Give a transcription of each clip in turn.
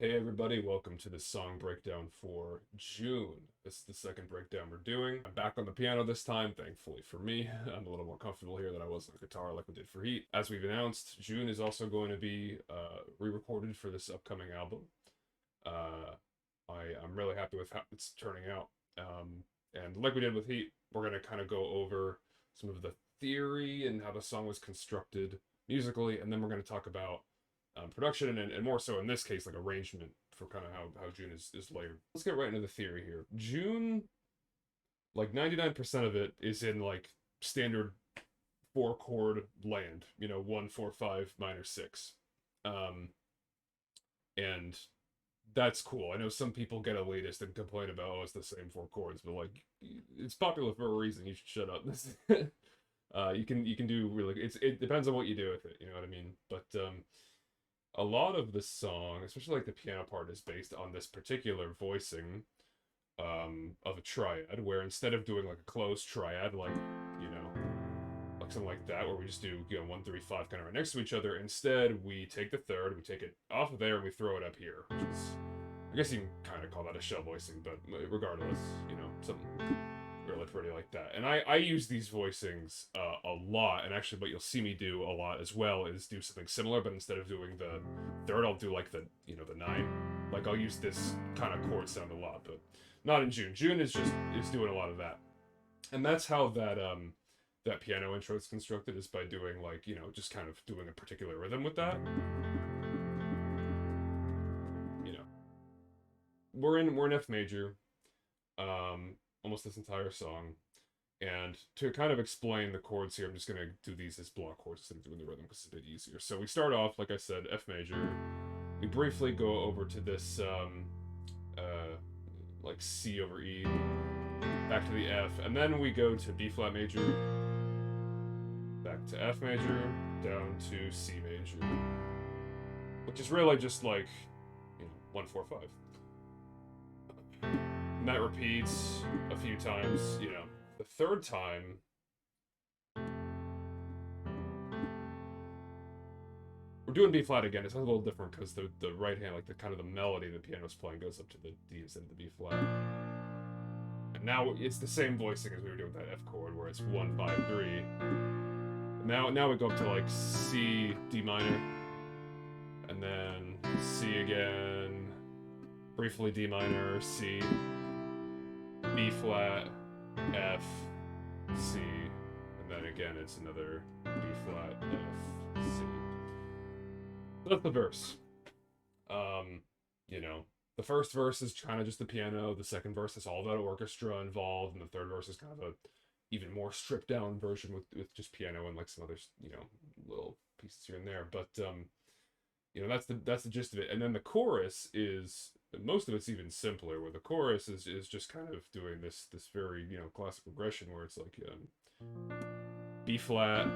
Hey everybody, welcome to the song breakdown for June. This is the second breakdown we're doing. I'm back on the piano this time, thankfully for me. I'm a little more comfortable here than I was on the guitar like we did for Heat. As we've announced, June is also going to be re-recorded for this upcoming album. Uh, I'm really happy with how it's turning out. And like we did with Heat, we're going to kind of go over some of the theory and how the song was constructed musically, and then we're going to talk about production and more so in this case like arrangement for kind of how June is layered. Let's get right into the theory here. June, like 99% of it is in like standard 4 chord land, 1 4 5 minor 6, and that's cool. I know some people get elitist and complain about, oh, it's the same 4 chords, but like it's popular for a reason. You should shut up. You can do really, it depends on what you do with it, you know what I mean? But a lot of the song, especially like the piano part, is based on this particular voicing of a triad, where instead of doing like a closed triad, like something like that, where we just do 1 3 5 kind of right next to each other, instead we take the third, we take it off of there, and we throw it up here, which is, I guess you can kind of call that a shell voicing, but regardless, something really pretty like that. And I use these voicings a lot, and actually what you'll see me do a lot as well is do something similar, but instead of doing the third, I'll do like the 9. Like I'll use this kind of chord sound a lot, but not in June. June is doing a lot of that. And that's how that piano intro is constructed, is by doing like, just kind of doing a particular rhythm with that. You know. We're in F major. Almost this entire song. And to kind of explain the chords here, I'm just going to do these as block chords instead of doing the rhythm because it's a bit easier. So we start off, like I said, F major. We briefly go over to this, like C over E, back to the F, and then we go to B flat major, back to F major, down to C major, which is really just like, 1 4 5. And that repeats a few times, The third time, we're doing B flat again. It sounds a little different because the right hand, like the kind of the melody the piano's playing, goes up to the D instead of the B flat. And now it's the same voicing as we were doing with that F chord, where it's 1 5 3. And now we go up to like C, D minor, and then C again, briefly D minor, C, B flat, F, C, and then again it's another B flat, F, C. So that's the verse. The first verse is kind of just the piano. The second verse is all that orchestra involved, and the third verse is kind of a even more stripped down version with just piano and like some other little pieces here and there. But that's the gist of it. And then the chorus is, most of it's even simpler, where the chorus is just kind of doing this very classic progression where it's like B flat,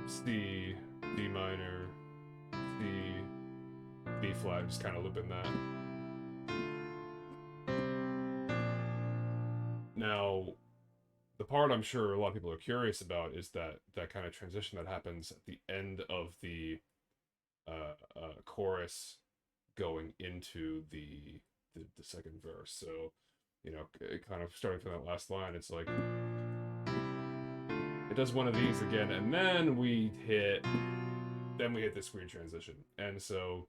C, D minor, C, B flat, just kind of looping that. Now, the part I'm sure a lot of people are curious about is that kind of transition that happens at the end of the chorus going into the second verse. So, kind of starting from that last line, it's like it does one of these again, and then we hit this weird transition. And so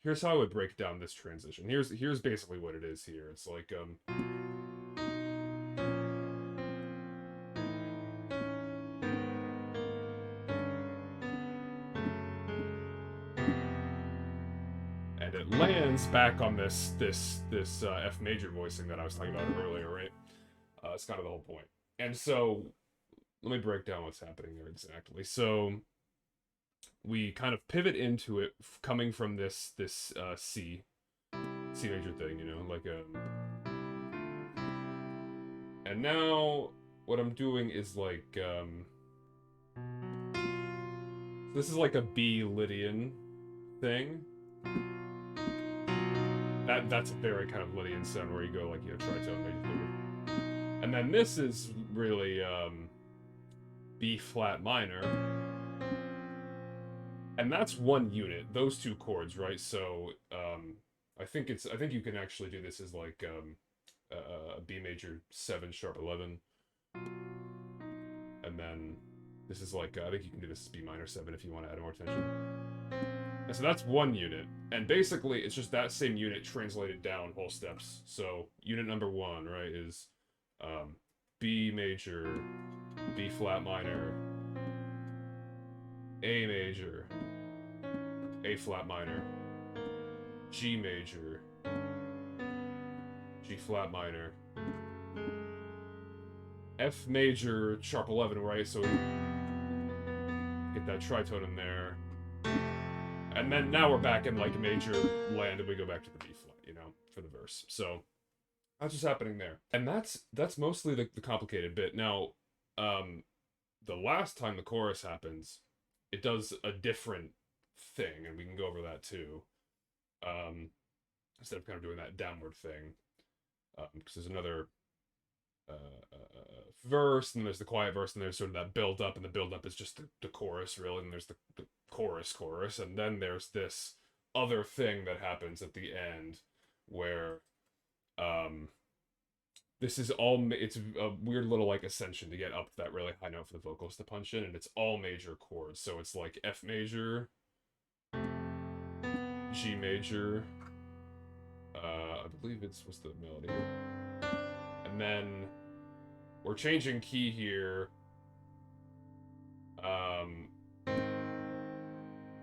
here's how I would break down this transition. Here's basically what it is here. It's like and it lands back on this F major voicing that I was talking about earlier, right? It's kind of the whole point. And so let me break down what's happening there exactly. So we kind of pivot into it coming from this C major thing, like and now what I'm doing is like this is like a B Lydian thing. That's a very kind of Lydian sound where you go like tritone major third. And then this is really B flat minor, And that's one unit, those two chords, right? So I think you can actually do this as like a B major 7 sharp 11, and then this is like I think you can do this as B minor 7 if you want to add more tension. And so that's one unit, and basically it's just that same unit translated down whole steps. So unit number 1, right, is B major, B flat minor, A major, A flat minor, G major, G flat minor, F major, sharp 11, right? So get that tritone in there. And then now we're back in like major land and we go back to the B flat, you know, for the verse. So that's what's happening there. And that's mostly the complicated bit. Now, the last time the chorus happens, it does a different thing, and we can go over that too. Instead of kind of doing that downward thing. Because there's another verse, and there's the quiet verse, and there's sort of that build up, and the build up is just the chorus, really, and there's the chorus, and then there's this other thing that happens at the end where this is all, it's a weird little like ascension to get up that really high note for the vocals to punch in, and it's all major chords, so it's like F major, G major, I believe what's the melody here? And then we're changing key here.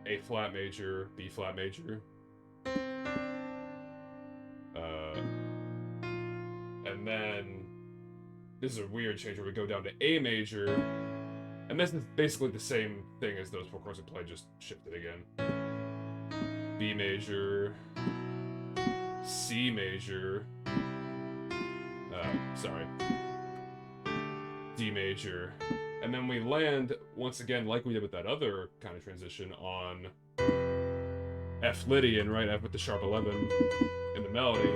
A flat major, B flat major. And then this is a weird change where we go down to A major. And this is basically the same thing as those 4 chords we played, just shifted again. B major, C major, D major, and then we land once again like we did with that other kind of transition on F Lydian, right? F with the sharp 11 in the melody,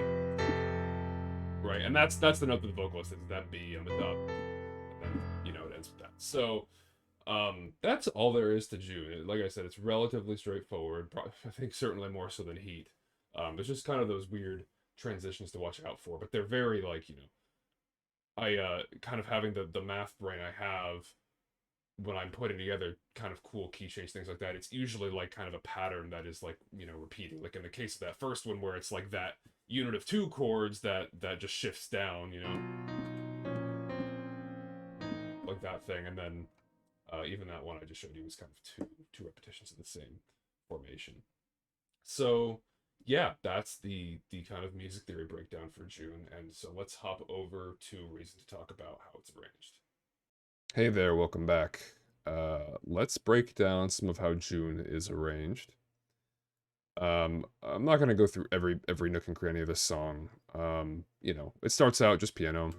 right? And that's the note that the vocalist is, that B on the top, and then you know it ends with that. So that's all there is to June. Like I said, it's relatively straightforward. I think certainly more so than Heat. There's just kind of those weird transitions to watch out for, but they're very like, you know, I kind of having the math brain I have when I'm putting together kind of cool key change things like that, it's usually like kind of a pattern that is like, you know, repeating. Like in the case of that first one where it's like that unit of 2 chords that just shifts down, you know, like that thing. And then even that one I just showed you was kind of two repetitions of the same formation. So yeah, that's the kind of music theory breakdown for June, and so let's hop over to Reason to talk about how it's arranged. Hey there, welcome back. Let's break down some of how June is arranged. I'm not gonna go through every nook and cranny of this song. You know, it starts out just piano.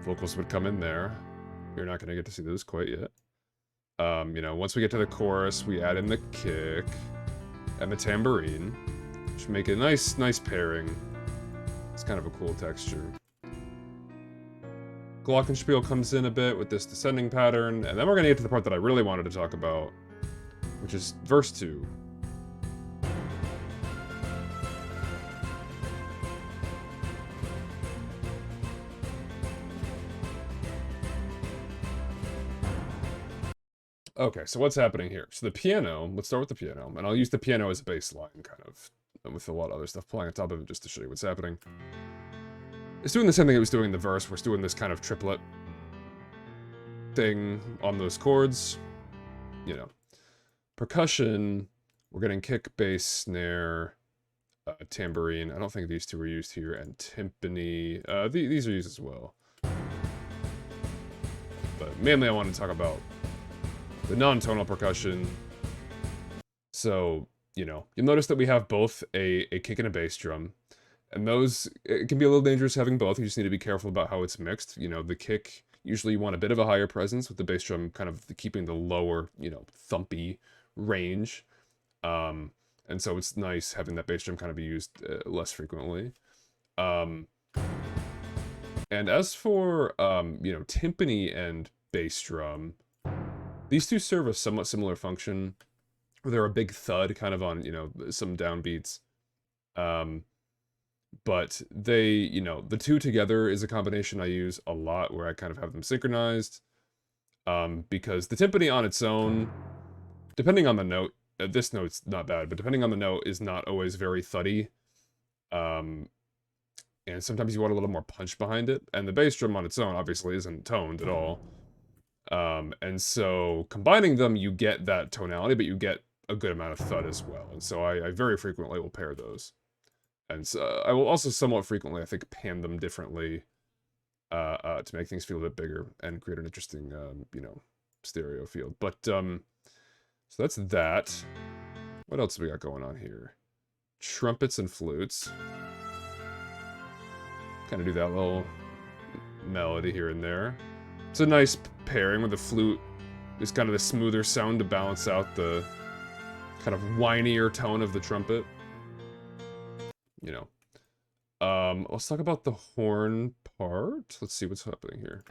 Vocals would come in there. You're not gonna get to see those quite yet. You know, once we get to the chorus, we add in the kick and the tambourine, which make a nice pairing. It's kind of a cool texture. Glockenspiel comes in a bit with this descending pattern, and then we're gonna get to the part that I really wanted to talk about, which is verse 2. Okay, so what's happening here? So the piano, let's start with the piano, and I'll use the piano as a bass line, kind of, with a lot of other stuff playing on top of it just to show you what's happening. It's doing the same thing it was doing in the verse. We're doing this kind of triplet thing on those chords, you know. Percussion, we're getting kick, bass, snare, tambourine. I don't think these two were used here, and timpani. These are used as well. But mainly I want to talk about the non-tonal percussion. So, you know, you'll notice that we have both a kick and a bass drum. And those, it can be a little dangerous having both. You just need to be careful about how it's mixed. You know, the kick, usually you want a bit of a higher presence, with the bass drum kind of keeping the lower, you know, thumpy range. And so it's nice having that bass drum kind of be used less frequently. And as for, you know, timpani and bass drum. These two serve a somewhat similar function, where they're a big thud kind of on, you know, some downbeats. But they, you know, the two together is a combination I use a lot, where I kind of have them synchronized. Because the timpani on its own, depending on the note, this note's not bad, but depending on the note, is not always very thuddy. And sometimes you want a little more punch behind it. And the bass drum on its own obviously isn't toned at all. And so combining them, you get that tonality, but you get a good amount of thud as well. And so I very frequently will pair those. And so I will also somewhat frequently, I think, pan them differently to make things feel a bit bigger and create an interesting, you know, stereo field. But, so that's that. What else do we got going on here? Trumpets and flutes. Kind of do that little melody here and there. It's a nice pairing with the flute. Is kind of the smoother sound to balance out the kind of whinier tone of the trumpet. You know. Let's talk about the horn part. Let's see what's happening here.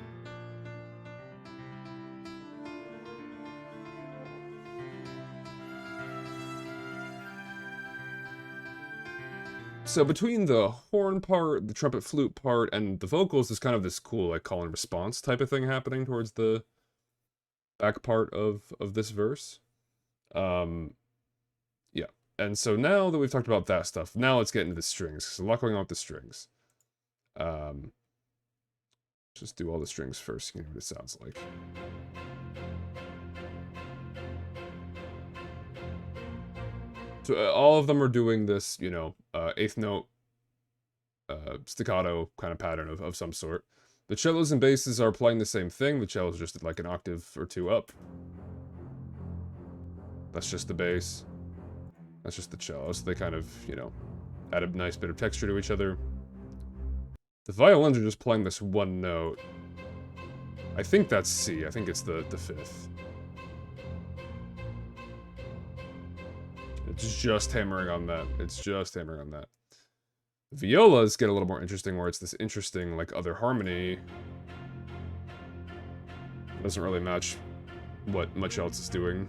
So between the horn part, the trumpet flute part, and the vocals, there's kind of this cool, like, call and response type of thing happening towards the back part of this verse. Yeah. And so now that we've talked about that stuff, now let's get into the strings. There's a lot going on with the strings. Just do all the strings first, you know what it sounds like. So all of them are doing this, you know, eighth note staccato kind of pattern of some sort. The cellos and basses are playing the same thing. The cellos are just like an octave or two up. That's just the bass. That's just the cellos. They kind of, you know, add a nice bit of texture to each other. The violins are just playing this one note. I think that's C. I think it's the fifth. It's just hammering on that. It's just hammering on that. Violas get a little more interesting, where it's this interesting, like, other harmony. Doesn't really match what much else is doing.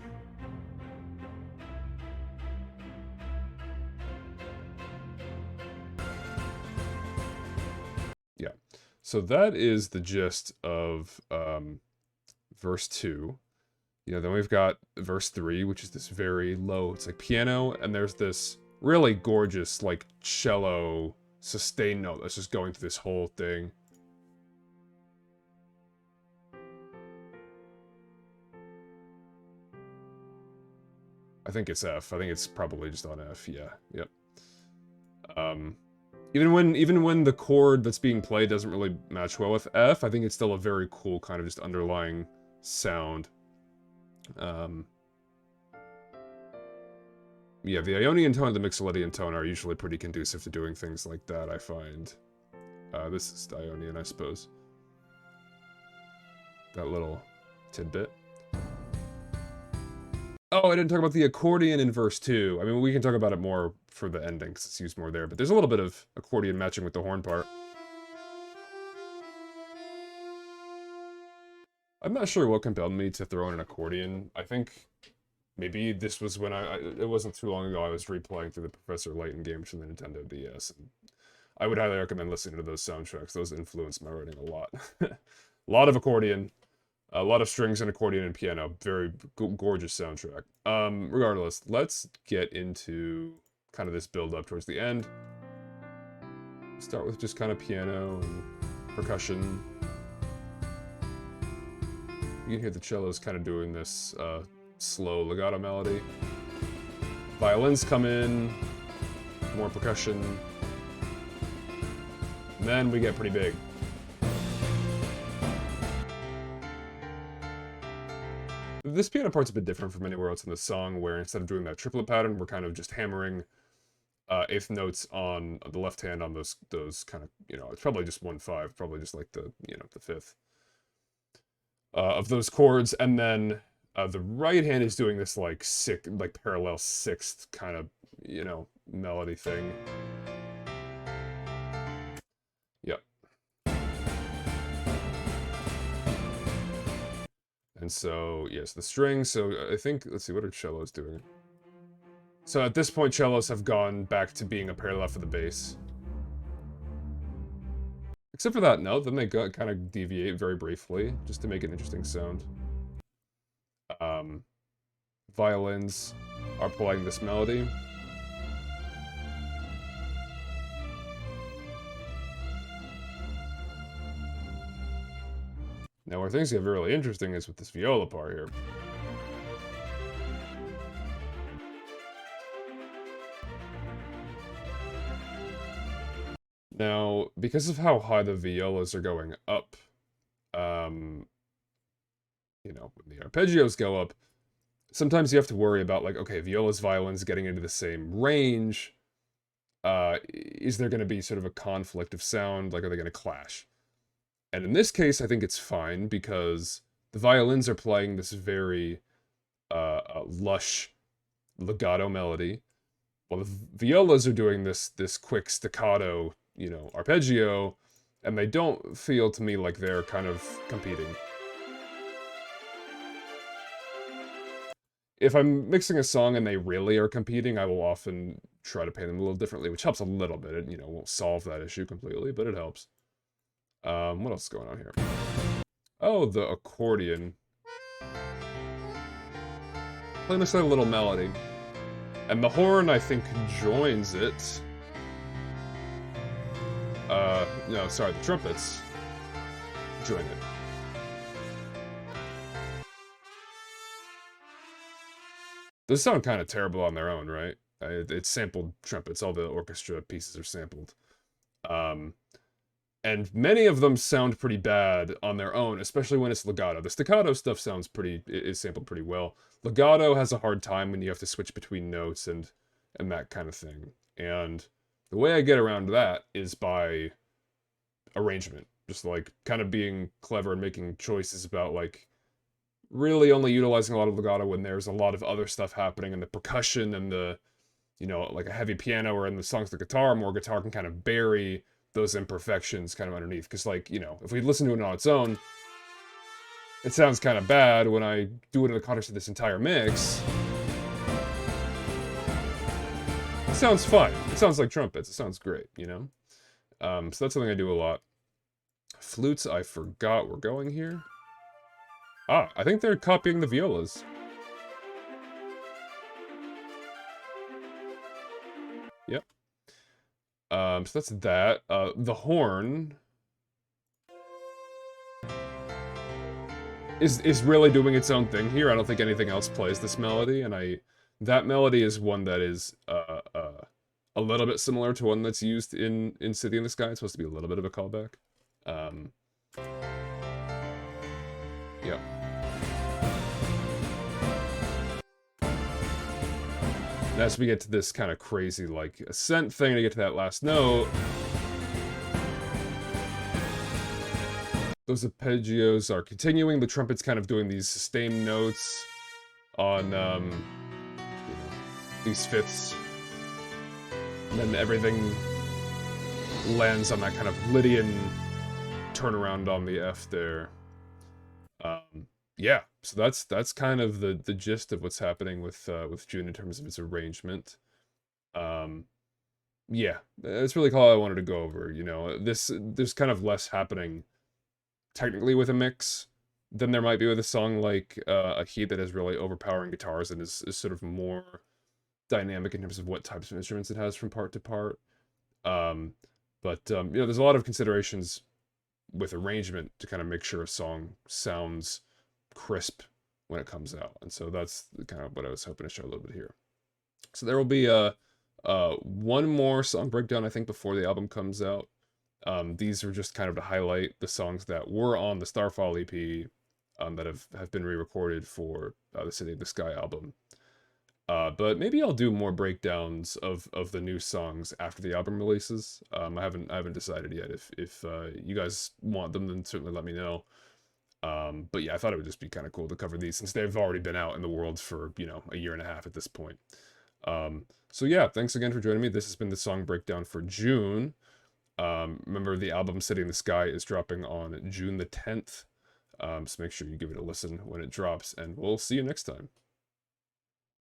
Yeah. So that is the gist of verse 2. You know, then we've got verse 3, which is this very low, it's like piano, and there's this really gorgeous, like, cello sustain note that's just going through this whole thing. I think it's F. I think it's probably just on F, yeah. Yep. Even when the chord that's being played doesn't really match well with F, I think it's still a very cool kind of just underlying sound. Yeah, the Ionian tone and the Mixolydian tone are usually pretty conducive to doing things like that, I find. This is Ionian, I suppose. That little tidbit. Oh, I didn't talk about the accordion in verse 2. I mean, we can talk about it more for the ending, because it's used more there, but there's a little bit of accordion matching with the horn part. I'm not sure what compelled me to throw in an accordion. I think maybe this was when it wasn't too long ago I was replaying through the Professor Layton games from the Nintendo DS. And I would highly recommend listening to those soundtracks. Those influenced my writing a lot. A lot of accordion, a lot of strings and accordion and piano. Very gorgeous soundtrack. Regardless, let's get into kind of this build up towards the end. Start with just kind of piano and percussion. You can hear the cellos kind of doing this slow legato melody. Violins come in, more percussion, and then we get pretty big. This piano part's a bit different from anywhere else in the song, where instead of doing that triplet pattern, we're kind of just hammering eighth notes on the left hand on those kind of, you know, it's probably just 1/5, probably just like the, you know, the fifth of those chords, and then the right hand is doing this like parallel sixth kind of, you know, melody thing. Yep. And so, yes, the strings, so I think, let's see, what are cellos doing? So at this point, cellos have gone back to being a parallel for the bass. Except for that note, then they kind of deviate very briefly, just to make an interesting sound. Violins are playing this melody. Now where things get really interesting is with this viola part here. Now, because of how high the violas are going up, you know, when the arpeggios go up, sometimes you have to worry about, like, okay, violas, violins getting into the same range. Is there going to be sort of a conflict of sound? Like, are they going to clash? And in this case, I think it's fine because the violins are playing this very lush legato melody, while the violas are doing this quick staccato, you know, arpeggio, and they don't feel to me like they're kind of competing. If I'm mixing a song and they really are competing, I will often try to play them a little differently, which helps a little bit. It, you know, won't solve that issue completely, but it helps. What else is going on here? Oh, the accordion. Playing this little melody. And the horn, I think, joins it. No, sorry, the trumpets join it. Those sound kind of terrible on their own, right? It's sampled trumpets. All the orchestra pieces are sampled. And many of them sound pretty bad on their own, especially when it's legato. The staccato stuff is sampled pretty well. Legato has a hard time when you have to switch between notes and that kind of thing. And the way I get around that is by arrangement. Just like kind of being clever and making choices about like really only utilizing a lot of legato when there's a lot of other stuff happening and the percussion and the, you know, like a heavy piano or in the songs the guitar, more guitar can kind of bury those imperfections kind of underneath. Because like, you know, if we listen to it on its own, it sounds kind of bad. When I do it in the context of this entire mix, it sounds fine. It sounds like trumpets. It sounds great, you know? So that's something I do a lot. Flutes, I forgot we're going here. Ah, I think they're copying the violas. Yep. So that's that. The horn is really doing its own thing here. I don't think anything else plays this melody, and that melody is one that is a little bit similar to one that's used in City in the Sky. It's supposed to be a little bit of a callback. Yep. And as we get to this kind of crazy, like, ascent thing to get to that last note, those arpeggios are continuing. The trumpet's kind of doing these sustained notes on, you know, these fifths. And then everything lands on that kind of Lydian turnaround on the F there. Yeah, so that's kind of the gist of what's happening with June in terms of its arrangement. Yeah, that's really all I wanted to go over. You know, there's kind of less happening technically with a mix than there might be with a song like a Heat that has really overpowering guitars and is sort of more dynamic in terms of what types of instruments it has from part to part. You know, there's a lot of considerations with arrangement to kind of make sure a song sounds crisp when it comes out. And so that's kind of what I was hoping to show a little bit here. So there will be one more song breakdown, I think, before the album comes out. These are just kind of to highlight the songs that were on the Starfall EP that have been re-recorded for the City of the Sky album. But maybe I'll do more breakdowns of the new songs after the album releases. I haven't decided yet. If you guys want them, then certainly let me know. But yeah, I thought it would just be kind of cool to cover these since they've already been out in the world for, you know, a year and a half at this point. So yeah, thanks again for joining me. This has been the song breakdown for June. Remember, the album City in the Sky is dropping on June the 10th. So make sure you give it a listen when it drops, and we'll see you next time.